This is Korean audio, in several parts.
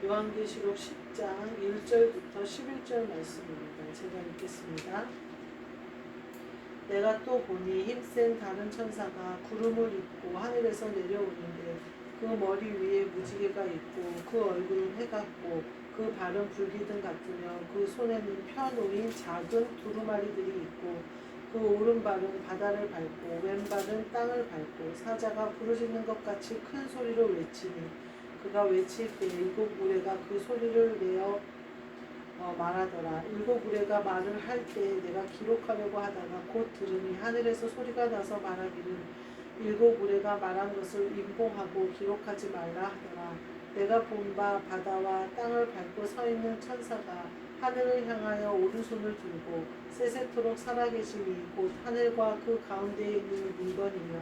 요한계시록 10장 1절부터 11절 말씀입니다. 제가 읽겠습니다. 내가 또 보니 힘센 다른 천사가 구름을 입고 하늘에서 내려오는데 그 머리 위에 무지개가 있고 그 얼굴은 해 같고 그 발은 불기둥 같으며 그 손에는 펴놓인 작은 두루마리들이 있고 그 오른발은 바다를 밟고 왼발은 땅을 밟고 사자가 부르짖는 것 같이 큰 소리로 외치니 그가 외칠 때 일곱 무리가 그 소리를 내어 말하더라. 일곱 무리가 말을 할 때 내가 기록하려고 하다가 곧 들으니 하늘에서 소리가 나서 말하기를 일곱 무리가 말한 것을 인봉하고 기록하지 말라 하더라. 내가 본 바 바다와 땅을 밟고 서 있는 천사가 하늘을 향하여 오른손을 들고 세세토록 살아계심이 곧 하늘과 그 가운데에 있는 물건이며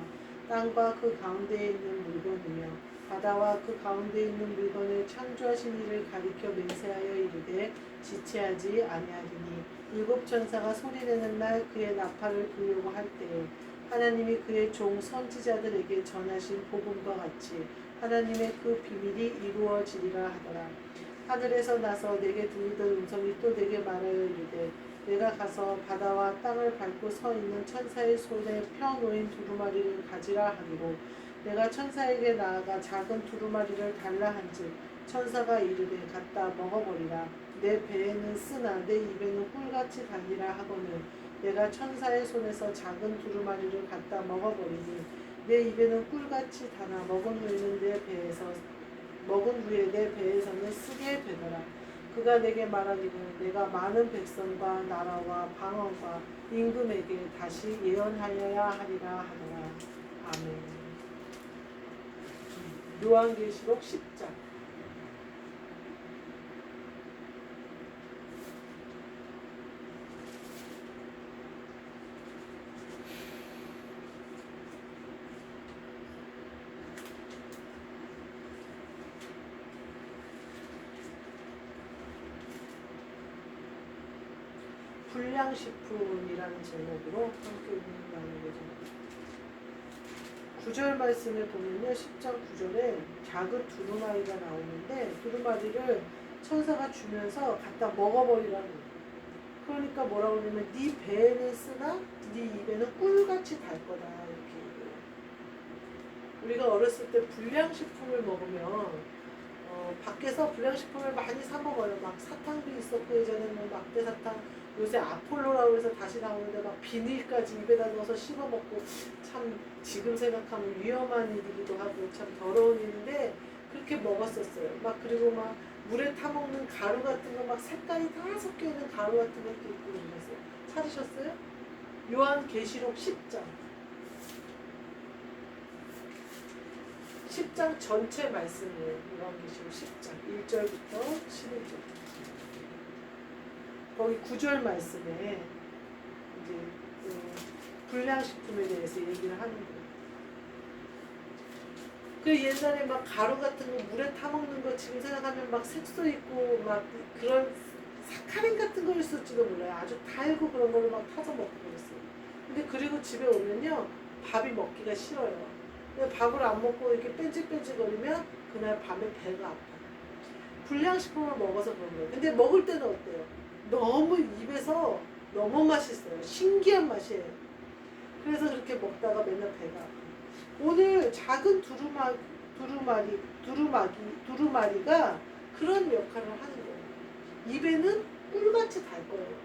땅과 그 가운데에 있는 물건이며 바다와 그 가운데 있는 물건을 창조하신 이를 가리켜 맹세하여 이르되 지체하지 아니하리니 일곱 천사가 소리내는 날 그의 나팔을 불려고 할 때에 하나님이 그의 종 선지자들에게 전하신 복음과 같이 하나님의 그 비밀이 이루어지리라 하더라. 하늘에서 나서 내게 들리던 음성이 또 내게 말하여 이르되 내가 가서 바다와 땅을 밟고 서 있는 천사의 손에 펴놓인 두루마리를 가지라 하기로 내가 천사에게 나아가 작은 두루마리를 달라 한즉 천사가 이르되 갖다 먹어버리라. 내 배에는 쓰나 내 입에는 꿀같이 다니라 하거늘 내가 천사의 손에서 작은 두루마리를 갖다 먹어버리니 내 입에는 꿀같이 다나 먹은 후에 내 배에서는 쓰게 되더라. 그가 내게 말하기를 내가 많은 백성과 나라와 방언과 임금에게 다시 예언하여야 하리라 하더라. 아멘. 요한계시록 10장 불량식품이라는 제목으로 함께 나누겠습니다. 9절 말씀을 보면요. 10장 9절에 작은 두루마리가 나오는데 두루마리를 천사가 주면서 갖다 먹어버리라는 거예요. 그러니까 뭐라고 하냐면 네 배에는 쓰나 네 입에는 꿀같이 달 거다 이렇게 얘기해요. 우리가 어렸을 때 불량식품을 먹으면 밖에서 불량식품을 많이 사 먹어요. 막 사탕도 있었고 예전에는 막대 사탕 요새 아폴로라고 해서 다시 나오는데 막 비닐까지 입에다 넣어서 씹어 먹고 참 지금 생각하면 위험한 일이기도 하고 참 더러운 일인데 그렇게 먹었었어요. 막 그리고 막 물에 타 먹는 가루 같은 거 막 색깔이 다 섞여 있는 가루 같은 것도 있고 그랬어요. 찾으셨어요? 요한계시록 10장 전체 말씀이에요. 요한계시록 10장 1절부터 11절. 거기 9절 말씀에 이제 불량식품에 대해서 얘기를 하는 거예요. 그 옛날에 막 가루 같은 거 물에 타 먹는 거 지금 생각하면 막 색소 있고 막 그런 사카린 같은 거였을지도 몰라요. 아주 달고 그런 거를 막 타서 먹고 그랬어요. 근데 그리고 집에 오면요 밥이 먹기가 싫어요. 근데 밥을 안 먹고 이렇게 뺀질뺀질거리면 그날 밤에 배가 아파요. 불량식품을 먹어서 그런 거예요. 근데 먹을 때는 어때요? 너무 입에서 너무 맛있어요. 신기한 맛이에요. 그래서 그렇게 먹다가 맨날 배가 아파요. 오늘 작은 두루마리가 그런 역할을 하는 거예요. 입에는 꿀같이 달 거예요.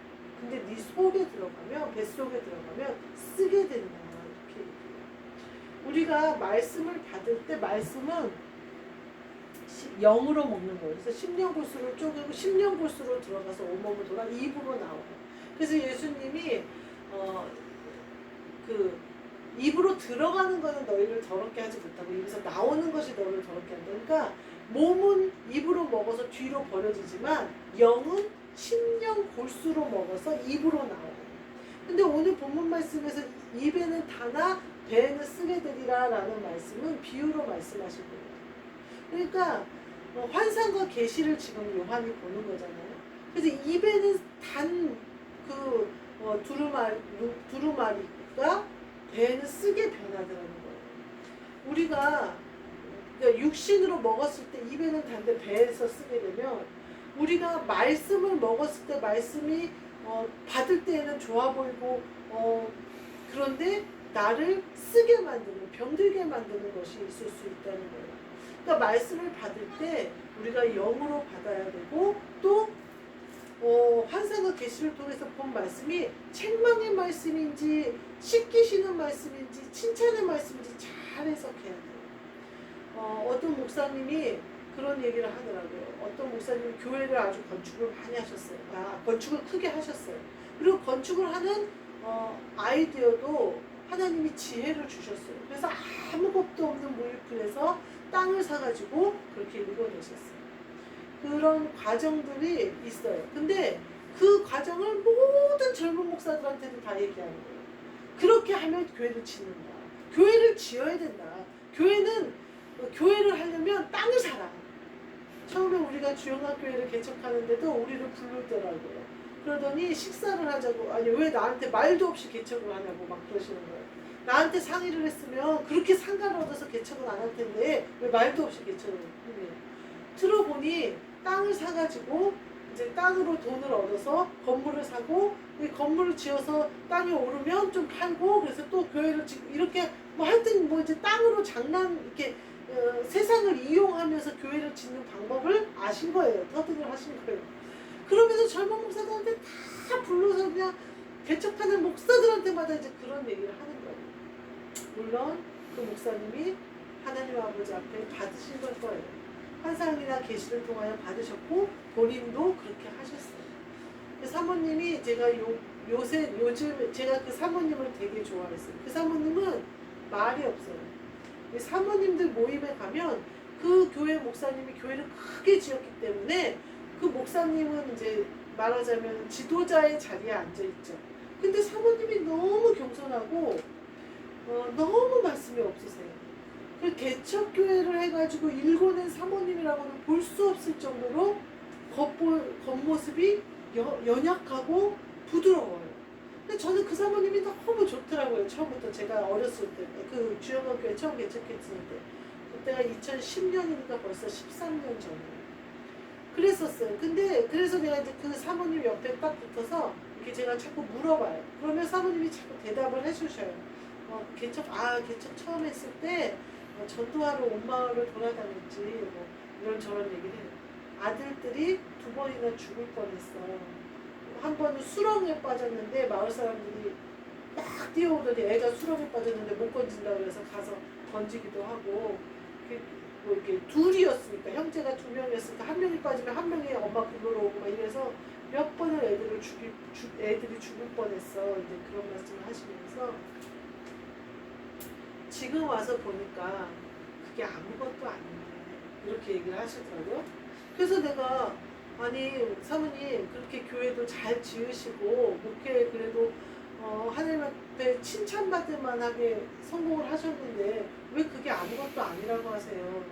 근데 네 속에 들어가면 뱃속에 들어가면 쓰게 되는 거야. 이렇게 얘기해요. 우리가 말씀을 받을 때 말씀은 0으로 먹는 거예요. 그래서 10년 볼수록 쪼개고 10년 볼수록 들어가서 온몸을 돌아 입으로 나와요. 그래서 예수님이 입으로 들어가는 거는 너희를 더럽게 하지 못하고 입에서 나오는 것이 너희를 더럽게 한다. 그러니까 몸은 입으로 먹어서 뒤로 버려지지만 영은 10년 볼수록 먹어서 입으로 나와요. 근데 오늘 본문 말씀에서 입에는 다나 배에는 쓰게 되리라 라는 말씀은 비유로 말씀하신 거예요. 그러니까 환상과 계시를 지금 요한이 보는 거잖아요. 그래서 입에는 단 두루마리가 배에는 쓰게 변하더라는 거예요. 우리가 그러니까 육신으로 먹었을 때 입에는 단데 배에서 쓰게 되면 우리가 말씀을 먹었을 때 말씀이 받을 때에는 좋아 보이고 그런데 나를 쓰게 만드는 병들게 만드는 것이 있을 수 있다는 거예요. 그러니까 말씀을 받을 때 우리가 영으로 받아야 되고 또 환상과 계시를 통해서 본 말씀이 책망의 말씀인지 씻기시는 말씀인지 칭찬의 말씀인지 잘 해석해야 돼요. 어떤 목사님이 그런 얘기를 하더라고요. 어떤 목사님이 교회를 아주 건축을 많이 하셨어요. 건축을 크게 하셨어요. 그리고 건축을 하는 아이디어도 하나님이 지혜를 주셨어요. 그래서 아무것도 없는 무일푼에서 땅을 사가지고 그렇게 읽어내셨어요. 그런 과정들이 있어요. 근데 그 과정을 모든 젊은 목사들한테도 다 얘기하는 거예요. 그렇게 하면 교회를 짓는다. 교회를 지어야 된다. 교회를 하려면 땅을 사라. 처음에 우리가 주영학교회를 개척하는데도 우리를 부르더라고요. 그러더니 식사를 하자고, 아니 왜 나한테 말도 없이 개척을 하냐고 막 그러시는 거예요. 나한테 상의를 했으면 그렇게 상가를 얻어서 개척은 안 할 텐데 왜 말도 없이 개척을 했냐. 들어보니 땅을 사가지고 이제 땅으로 돈을 얻어서 건물을 사고 이 건물을 지어서 땅이 오르면 좀 팔고 그래서 또 교회를 짓고 이렇게 뭐 하여튼 뭐 이제 땅으로 이렇게 세상을 이용하면서 교회를 짓는 방법을 아신 거예요. 터득을 하신 거예요. 그러면서 젊은 목사들한테 다 불러서 그냥 개척하는 목사들한테마다 이제 그런 얘기를 하는 거예요. 물론 그 목사님이 하나님 아버지 앞에 받으신 걸 거예요. 환상이나 계시를 통하여 받으셨고 본인도 그렇게 하셨어요. 그 사모님이 제가 요즘 제가 그 사모님을 되게 좋아했어요. 그 사모님은 말이 없어요. 사모님들 모임에 가면 그 교회 목사님이 교회를 크게 지었기 때문에 그 목사님은 이제 말하자면 지도자의 자리에 앉아있죠. 근데 사모님이 너무 겸손하고 너무 말씀이 없으세요. 그 개척교회를 해가지고 일궈낸 사모님이라고는 볼 수 없을 정도로 겉모습이 연약하고 부드러워요. 근데 저는 그 사모님이 너무 좋더라고요. 처음부터 제가 어렸을 때 그 주영학교회 처음 개척했을 때 그때가 2010년이니까 벌써 13년 전이에요. 그랬었어요. 근데 그래서 내가 이제 그 사모님 옆에 딱 붙어서 이렇게 제가 자꾸 물어봐요. 그러면 사모님이 자꾸 대답을 해주셔요. 개척 처음 했을 때 전도하러 온 마을을 돌아다녔지 뭐 이런저런 얘기를 해요. 아들들이 2번이나 죽을 뻔했어. 한 번은 수렁에 빠졌는데 마을 사람들이 막 뛰어오더니 애가 수렁에 빠졌는데 못 건진다고 해서 가서 건지기도 하고 뭐 이렇게 둘이었으니까 형제가 2명이었으니까 한 명이 빠지면 한 명이 엄마 불러러 오고 막 이래서 몇 번을 애들이 죽을 뻔했어. 이제 그런 말씀을 하시면서 지금 와서 보니까 그게 아무것도 아닌데 이렇게 얘기를 하시더라고요. 그래서 내가 아니 사모님 그렇게 교회도 잘 지으시고 목회 그래도 하나님 앞에 칭찬받을 만하게 성공을 하셨는데 왜 그게 아무것도 아니라고 하세요.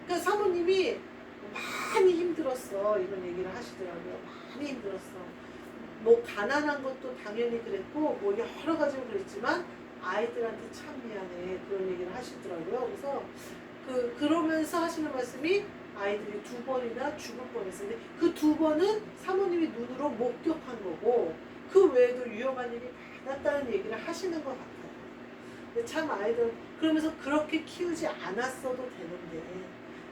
그러니까 사모님이 많이 힘들었어 이런 얘기를 하시더라고요. 많이 힘들었어. 뭐 가난한 것도 당연히 그랬고 뭐 여러 가지로 그랬지만 아이들한테 참 미안해 그런 얘기를 하시더라고요. 그래서 그러면서 하시는 말씀이 아이들이 2번이나 죽을 뻔했어요. 그 2번은 사모님이 눈으로 목격한 거고 그 외에도 위험한 일이 많았다는 얘기를 하시는 것 같아요. 근데 참 아이들 그러면서 그렇게 키우지 않았어도 되는데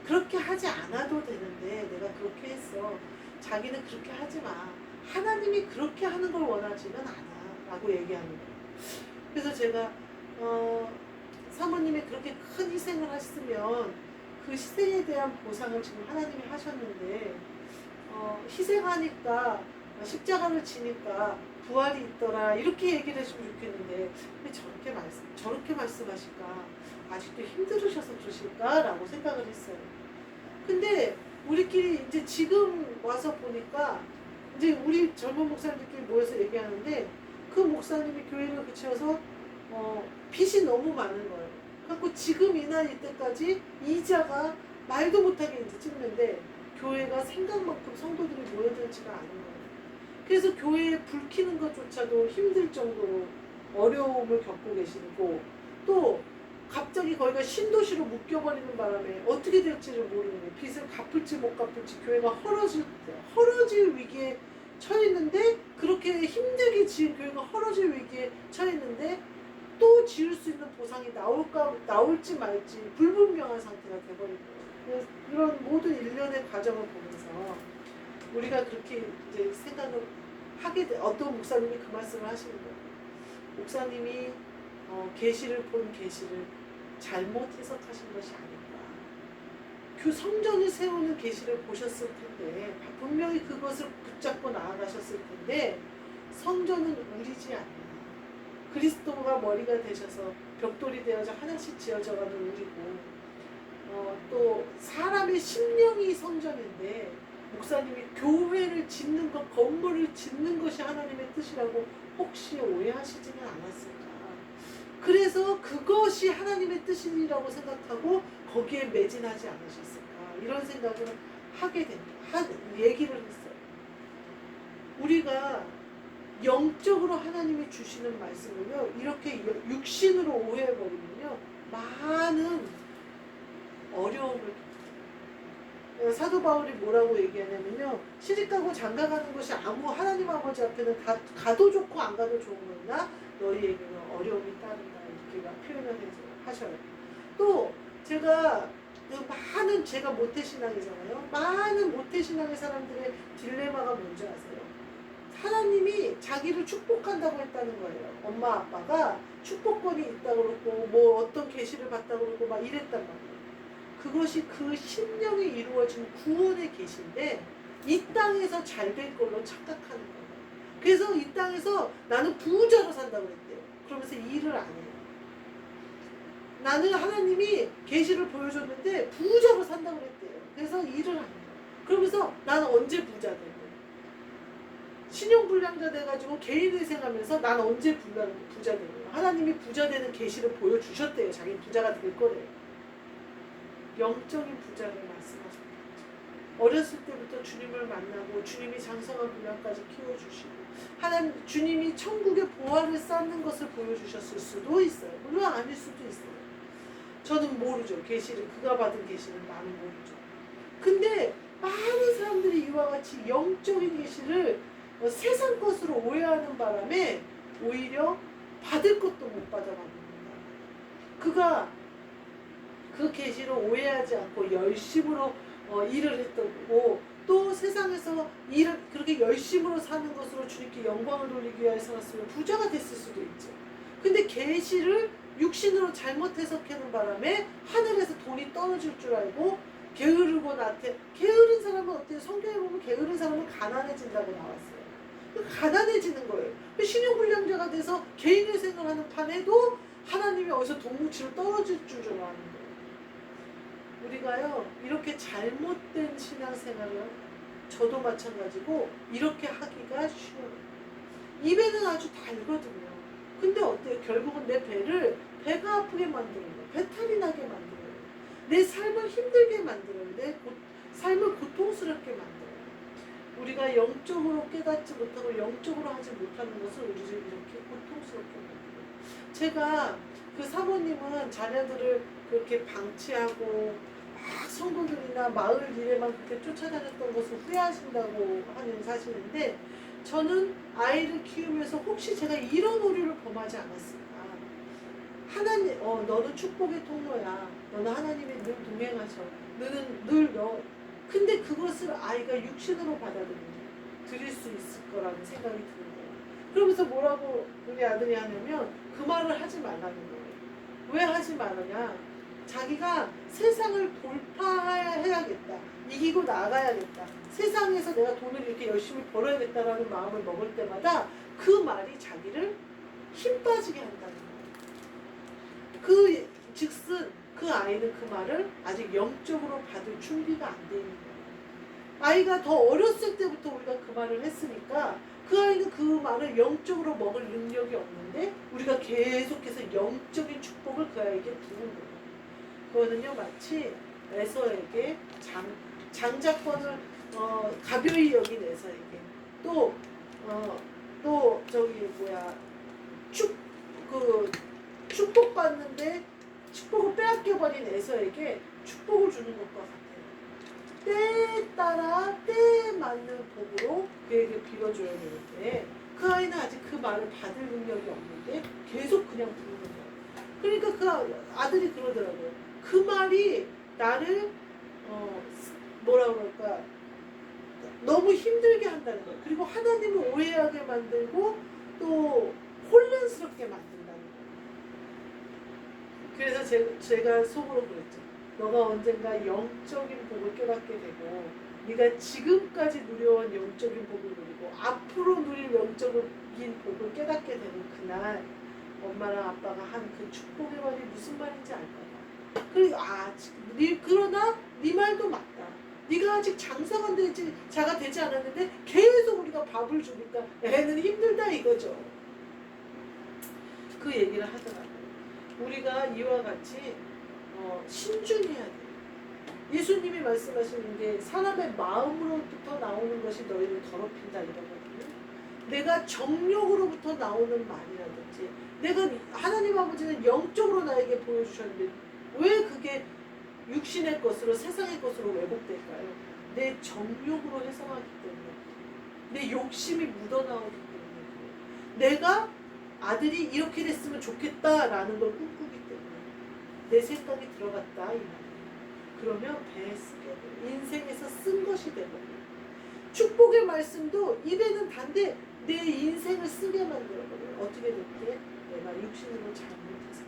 그렇게 하지 않아도 되는데 내가 그렇게 했어. 자기는 그렇게 하지 마. 하나님이 그렇게 하는 걸 원하지는 않아 라고 얘기하는 거예요. 그래서 제가 사모님이 그렇게 큰 희생을 했으면 그 희생에 대한 보상을 지금 하나님이 하셨는데 희생하니까 십자가를 지니까 부활이 있더라 이렇게 얘기를 해주면 좋겠는데 왜 저렇게 말씀하실까 아직도 힘들으셔서 그러실까 라고 생각을 했어요. 근데 우리끼리 이제 지금 와서 보니까 이제 우리 젊은 목사님들끼리 모여서 얘기하는데 그 목사님이 교회를 그치어서 빚이 너무 많은 거예요. 그래서 지금 이 나이 때까지 이자가 말도 못하게 이제 찍는데 교회가 생각만큼 성도들이 모여들지가 않은 거예요. 그래서 교회에 불 켜는 것조차도 힘들 정도로 어려움을 겪고 계시고 또 갑자기 거기가 신도시로 묶여버리는 바람에 어떻게 될지를 모르는 거예요. 빚을 갚을지 못 갚을지 교회가 허러질 위기에 처했는데, 그렇게 힘들게 지은 교회가 허러질 위기에 처했는데 또 지을 수 있는 보상이 나올지 말지 불분명한 상태가 돼버린 거예요. 이런 모든 일련의 과정을 보면서 우리가 그렇게 이제 생각을 하게 돼. 어떤 목사님이 그 말씀을 하시는 거예요. 목사님이 계시를 본 계시를 잘못 해석하신 것이 아닌가. 그 성전을 세우는 계시를 보셨을 텐데 분명히 그것을 붙잡고 나아가셨을 텐데, 성전은 우리지 않나. 그리스도가 머리가 되셔서 벽돌이 되어져 하나씩 지어져가는 우리고, 또 사람의 심령이 성전인데 목사님이 교회를 짓는 것, 건물을 짓는 것이 하나님의 뜻이라고 혹시 오해하시지는 않았을까. 그래서 그것이 하나님의 뜻이라고 생각하고 거기에 매진하지 않으셨을까. 이런 생각을 하게 됩니다. 얘기를 했어요. 우리가 영적으로 하나님이 주시는 말씀을요, 이렇게 육신으로 오해해버리면요, 많은 어려움을 겪어요. 사도 바울이 뭐라고 얘기하냐면요, 시집가고 장가가는 것이 하나님 아버지 앞에는 다 가도 좋고 안 가도 좋은 거나 너희에게는 어려움이 따른다, 이렇게 표현을 하셔요. 또 제가 모태신앙이잖아요. 많은 모태신앙의 사람들의 딜레마가 뭔지 아세요? 하나님이 자기를 축복한다고 했다는 거예요. 엄마 아빠가 축복권이 있다고 그러고 뭐 어떤 계시를 받다고 그러고 막 이랬단 말이에요. 그것이 그 심령이 이루어진 구원의 계시인데 이 땅에서 잘 될 걸로 착각하는 거예요. 그래서 이 땅에서 나는 부자로 산다고 그랬대요. 그러면서 일을 안 해요. 나는 하나님이 계시를 보여줬는데 부자로 산다고 그랬대요. 그래서 일을 안 해요. 그러면서 나는 언제 부자 되고, 신용불량자 돼가지고 개인회생하면서 난 언제 부자 되고요. 하나님이 부자 되는 계시를 보여주셨대요. 자기 부자가 될 거래요. 영적인 부자를 말씀하셨대요. 어렸을 때부터 주님을 만나고 주님이 장성한 분량까지 키워주시고 주님이 천국의 보화를 쌓는 것을 보여주셨을 수도 있어요. 물론 아닐 수도 있어요. 저는 모르죠. 계시를, 그가 받은 계시는 나는 모르죠. 근데 많은 사람들이 이와 같이 영적인 계시를 세상 것으로 오해하는 바람에 오히려 받을 것도 못 받아갑니다. 그가 그 계시를 오해하지 않고 열심으로 일을 했던 거고, 또 세상에서 일을 그렇게 열심으로 사는 것으로 주님께 영광을 돌리기 위해 살았으면 부자가 됐을 수도 있죠. 근데 계시를 육신으로 잘못 해석하는 바람에 하늘에서 돈이 떨어질 줄 알고 게으르고 게으른 사람은 어때요? 성경에 보면 게으른 사람은 가난해진다고 나왔어요. 가난해지는 거예요. 신용불량자가 돼서 개인회생을 하는 판에도 하나님이 어디서 돈 뭉치로 떨어질 줄 아는 거예요. 우리가요, 이렇게 잘못된 신앙생활을, 저도 마찬가지고 이렇게 하기가 쉬워요. 입에는 아주 달거든요. 근데 어때요? 결국은 내 배가 아프게 만들어요. 배탈이 나게 만들어요. 내 삶을 힘들게 만들어요. 내 삶을 고통스럽게 만들어요. 우리가 영적으로 깨닫지 못하고 영적으로 하지 못하는 것을 우리를 이렇게 고통스럽게 만들어요. 제가 그 사모님은 자녀들을 그렇게 방치하고 막 성도들이나 마을 일에만 그렇게 쫓아다녔던 것을 후회하신다고 하는 사실인데, 저는 아이를 키우면서 혹시 제가 이런 오류를 범하지 않았을까. 하나님, 너는 축복의 통로야. 너는 하나님이 늘 동행하셔. 너는 늘 근데 그것을 아이가 육신으로 드릴 수 있을 거라는 생각이 드는 거예요. 그러면서 뭐라고 우리 아들이 하냐면 그 말을 하지 말라는 거예요. 왜 하지 말라냐? 자기가 세상을 돌파해야겠다. 이기고 나가야겠다. 세상에서 내가 돈을 이렇게 열심히 벌어야겠다라는 마음을 먹을 때마다 그 말이 자기를 힘 빠지게 한다는 거예요. 즉슨 그 아이는 그 말을 아직 영적으로 받을 준비가 안 돼 있는 거예요. 아이가 더 어렸을 때부터 우리가 그 말을 했으니까 그 아이는 그 말을 영적으로 먹을 능력이 없는데 우리가 계속해서 영적인 축복을 그 아이에게 부는 거예요. 그거는요, 마치 에서에게 장자권을 가벼이 여긴 에서에게 또 축복받는데 축복을 빼앗겨버린 에서에게 축복을 주는 것과 같아요. 때에 따라 때에 맞는 복으로 그에게 빌어줘야 되는데 그 아이는 아직 그 말을 받을 능력이 없는데 계속 그냥 부르는 거예요. 그러니까 그 아들이 그러더라고요. 그 말이 나를 뭐라 그럴까 너무 힘들게 한다는 거예요. 그리고 하나님을 오해하게 만들고 또 혼란스럽게 만든다는 거예요. 그래서 제가 속으로 그랬죠. 너가 언젠가 영적인 복을 깨닫게 되고 네가 지금까지 누려온 영적인 복을 누리고 앞으로 누릴 영적인 복을 깨닫게 되는 그날 엄마랑 아빠가 한 그 축복의 말이 무슨 말인지 알 거야. 그리고 그러나 네 말도 맞다. 네가 아직 자가 되지 않았는데 계속 우리가 밥을 주니까 애는 힘들다 이거죠. 그 얘기를 하더라고요. 우리가 이와 같이 신중해야 돼요. 예수님이 말씀하시는 게 사람의 마음으로부터 나오는 것이 너희를 더럽힌다 이러거든요. 내가 정욕으로부터 나오는 말이라든지 내가 하나님 아버지는 영적으로 나에게 보여주셨는데 왜 그게 육신의 것으로 세상의 것으로 왜곡될까요? 내 정욕으로 해석하기 때문에 내 욕심이 묻어나오기 때문에 내가 아들이 이렇게 됐으면 좋겠다라는 걸 꿈꾸기 때문에 내 생각이 들어갔다 이 말이에요. 그러면 배에 쓰게 돼요. 인생에서 쓴 것이 되거든요. 축복의 말씀도 입에는 단데 내 인생을 쓰게 만들어버려요. 어떻게 됐게? 내가 육신으로 잘못해서.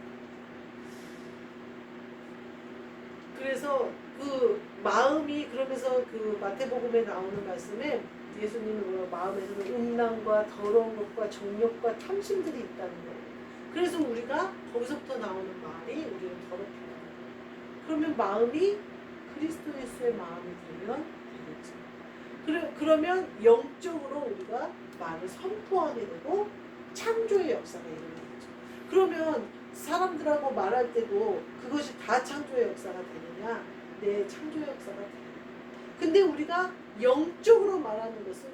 그래서 그 마음이 그러면서 그 마태복음에 나오는 말씀에 예수님은 마음에서는 음란과 더러운 것과 정욕과 탐심들이 있다는 거예요. 그래서 우리가 거기서부터 나오는 말이 우리를 더럽힌다. 그러면 마음이 그리스도 예수의 마음이 되면 되겠죠. 그러면 영적으로 우리가 말을 선포하게 되고 창조의 역사가 일어나겠죠. 그러면 사람들하고 말할 때도 그것이 다 창조의 역사가 되느냐? 네, 창조의 역사가 돼요. 근데 우리가 영적으로 말하는 것은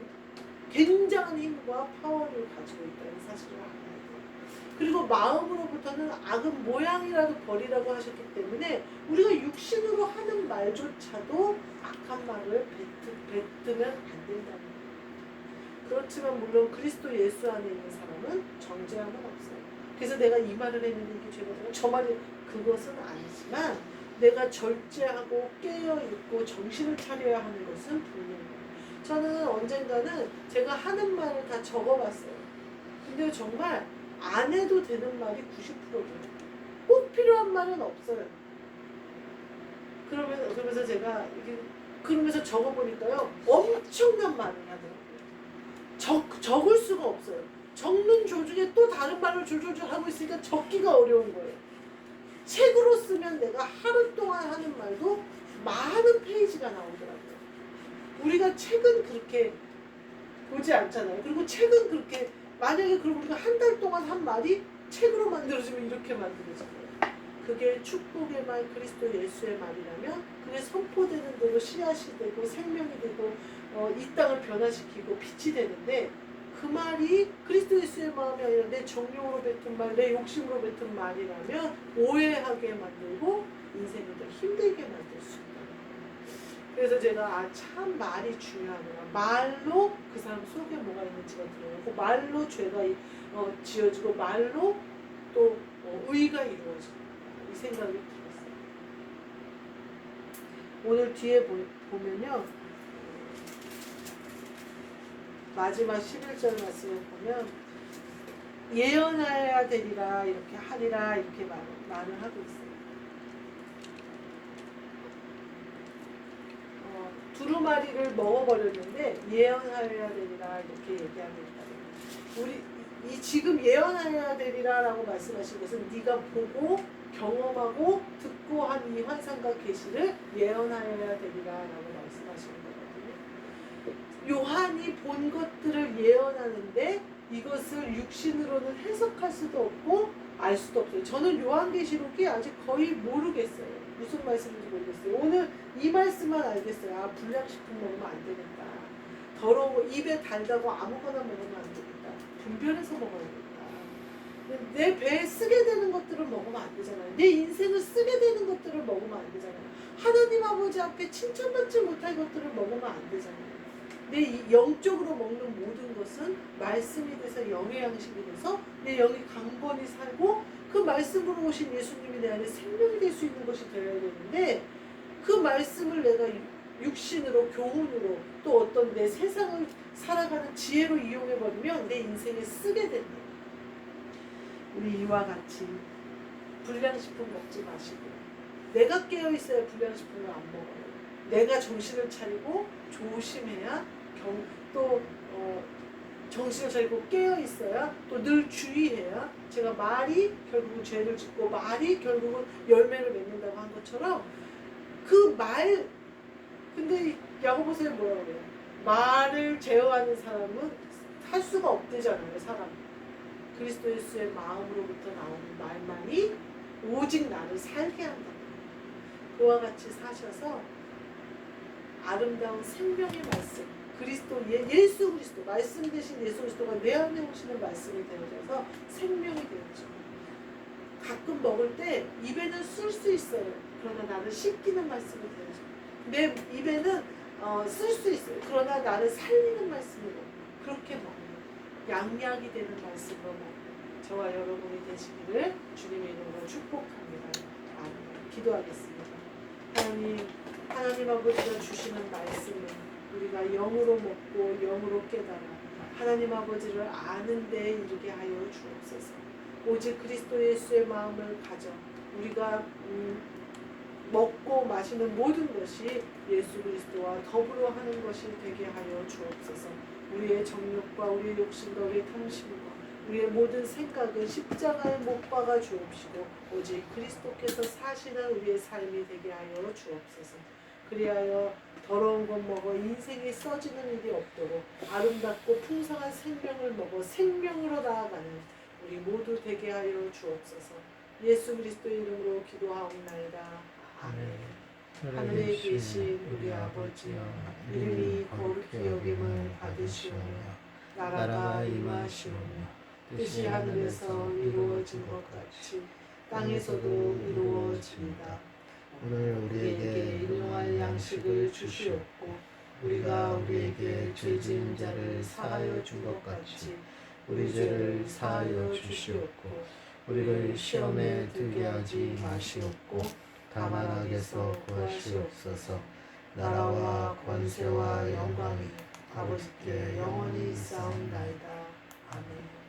굉장한 힘과 파워를 가지고 있다는 사실을 알아야 돼요. 그리고 마음으로부터는 악은 모양이라도 버리라고 하셨기 때문에 우리가 육신으로 하는 말조차도 악한 말을 뱉으면 안 된다는 거예요. 그렇지만 물론 그리스도 예수 안에 있는 사람은 정죄함은 없어요. 그래서 내가 이 말을 했는데 이게 죄가 되고 저 말이 그것은 아니지만 내가 절제하고 깨어있고 정신을 차려야 하는 것은 분명해요. 저는 언젠가는 제가 하는 말을 다 적어봤어요. 근데 정말 안 해도 되는 말이 90%예요. 꼭 필요한 말은 없어요. 그러면서 제가 그러면서 적어보니까요. 엄청난 말을 하더라고요. 적을 수가 없어요. 적는 조중에 또 다른 말을 줄줄줄 하고 있으니까 적기가 어려운 거예요. 책으로 쓰면 내가 하루 동안 하는 말도 많은 페이지가 나오더라고요. 우리가 책은 그렇게 보지 않잖아요. 그리고 책은 그렇게 만약에 그럼 우리가 한 달 동안 한 말이 책으로 만들어지면 이렇게 만들어져요. 그게 축복의 말 그리스도 예수의 말이라면 그게 선포되는 대로 씨앗이 되고 생명이 되고 이 땅을 변화시키고 빛이 되는데 그 말이 그리스도 예수의 마음이 아니라 내 정욕으로 뱉은 말, 내 욕심으로 뱉은 말이라면 오해하게 만들고 인생을 더 힘들게 만들 수 있다. 그래서 제가 참 말이 중요하구나. 말로 그 사람 속에 뭐가 있는지가 드러나고 말로 죄가 지어지고 말로 또 의가 이루어지고 이 생각이 들었어요. 오늘 뒤에 보면요. 마지막 11절 말씀을 보면 예언하여야 되리라 이렇게 하리라 이렇게 말을 하고 있어요. 두루마리를 먹어버렸는데 예언하여야 되리라 이렇게 얘기하고 있다. 우리 지금 예언하여야 되리라라고 말씀하신 것은 네가 보고 경험하고 듣고 한 이 환상과 계시를 예언하여야 되리라라고 말씀하시는 거거든요. 요한이 본 것들을 예언하는데 이것을 육신으로는 해석할 수도 없고 알 수도 없어요. 저는 요한계시록이 아직 거의 모르겠어요. 무슨 말씀인지 모르겠어요. 오늘 이 말씀만 알겠어요. 불량식품 먹으면 안 되겠다. 더러운 거 입에 달다고 아무거나 먹으면 안 되겠다. 분별해서 먹어야겠다. 내 배에 쓰게 되는 것들을 먹으면 안 되잖아요. 내 인생을 쓰게 되는 것들을 먹으면 안 되잖아요. 하나님 아버지 앞에 칭찬받지 못할 것들을 먹으면 안 되잖아요. 내 영적으로 먹는 모든 것은 말씀이 돼서 영의 양식이 돼서 내 영이 강건히 살고 그 말씀으로 오신 예수님이 내 안에 생명이 될 수 있는 것이 되어야 되는데 그 말씀을 내가 육신으로 교훈으로 또 어떤 내 세상을 살아가는 지혜로 이용해버리면 내 인생에 쓰게 된다. 우리 이와 같이 불량식품 먹지 마시고 내가 깨어있어야 불량식품을 안 먹어요. 내가 정신을 차리고 조심해야 또 정신을 차리고 깨어있어야 또 늘 주의해야 제가 말이 결국은 죄를 짓고 말이 결국은 열매를 맺는다고 한 것처럼 그 말 근데 야고보서에 뭐라고 그래요? 말을 제어하는 사람은 할 수가 없대잖아요. 사람 그리스도 예수의 마음으로부터 나오는 말만이 오직 나를 살게 한다. 그와 같이 사셔서 아름다운 생명의 말씀 그리스도 예수 그리스도 말씀 대신 예수 그리스도가 내 안에 오시는 말씀이 되어져서 생명이 되어져. 가끔 먹을 때 입에는 쓸 수 있어요. 그러나 나를 씻기는 말씀이 되어져. 내 입에는 쓸 수 있어요. 그러나 나를 살리는 말씀으로 그렇게 먹어요. 양약이 되는 말씀으로 먹어요. 저와 여러분이 되시기를 주님의 이름으로 축복합니다. 아멘. 기도하겠습니다. 하나님 아버지가 주시는 말씀은 우리가 영으로 먹고 영으로 깨달아 하나님 아버지를 아는 데에 이르게 하여 주옵소서. 오직 그리스도 예수의 마음을 가져 우리가 먹고 마시는 모든 것이 예수 그리스도와 더불어 하는 것이 되게 하여 주옵소서. 우리의 정욕과 우리의 욕심과 우리의 탐심과 우리의 모든 생각은 십자가에 못 박아 주옵시고 오직 그리스도께서 사시는 우리의 삶이 되게 하여 주옵소서. 그리하여 더러운 것 먹어 인생이 써지는 일이 없도록 아름답고 풍성한 생명을 먹어 생명으로 나아가는 우리 모두 되게 하여 주옵소서. 예수 그리스도의 이름으로 기도하옵나이다. 아멘. 하늘에 계신 우리 아버지여 이름이 거룩히 여김을 받으시오며 나라가 임하시오며 뜻이 하늘에서 이루어진 것 같이 땅에서도 이루어집니다. 오늘 우리에게 일용할 양식을 주시옵고 우리가 우리에게 죄 지은 자를 사하여 준 것 같이 우리 죄를 사하여 주시옵고 우리를 시험에 들게 하지 마시옵고 다만 악에서 구하시옵소서. 나라와 권세와 영광이 아버지께 영원히 있사옵나이다. 아멘.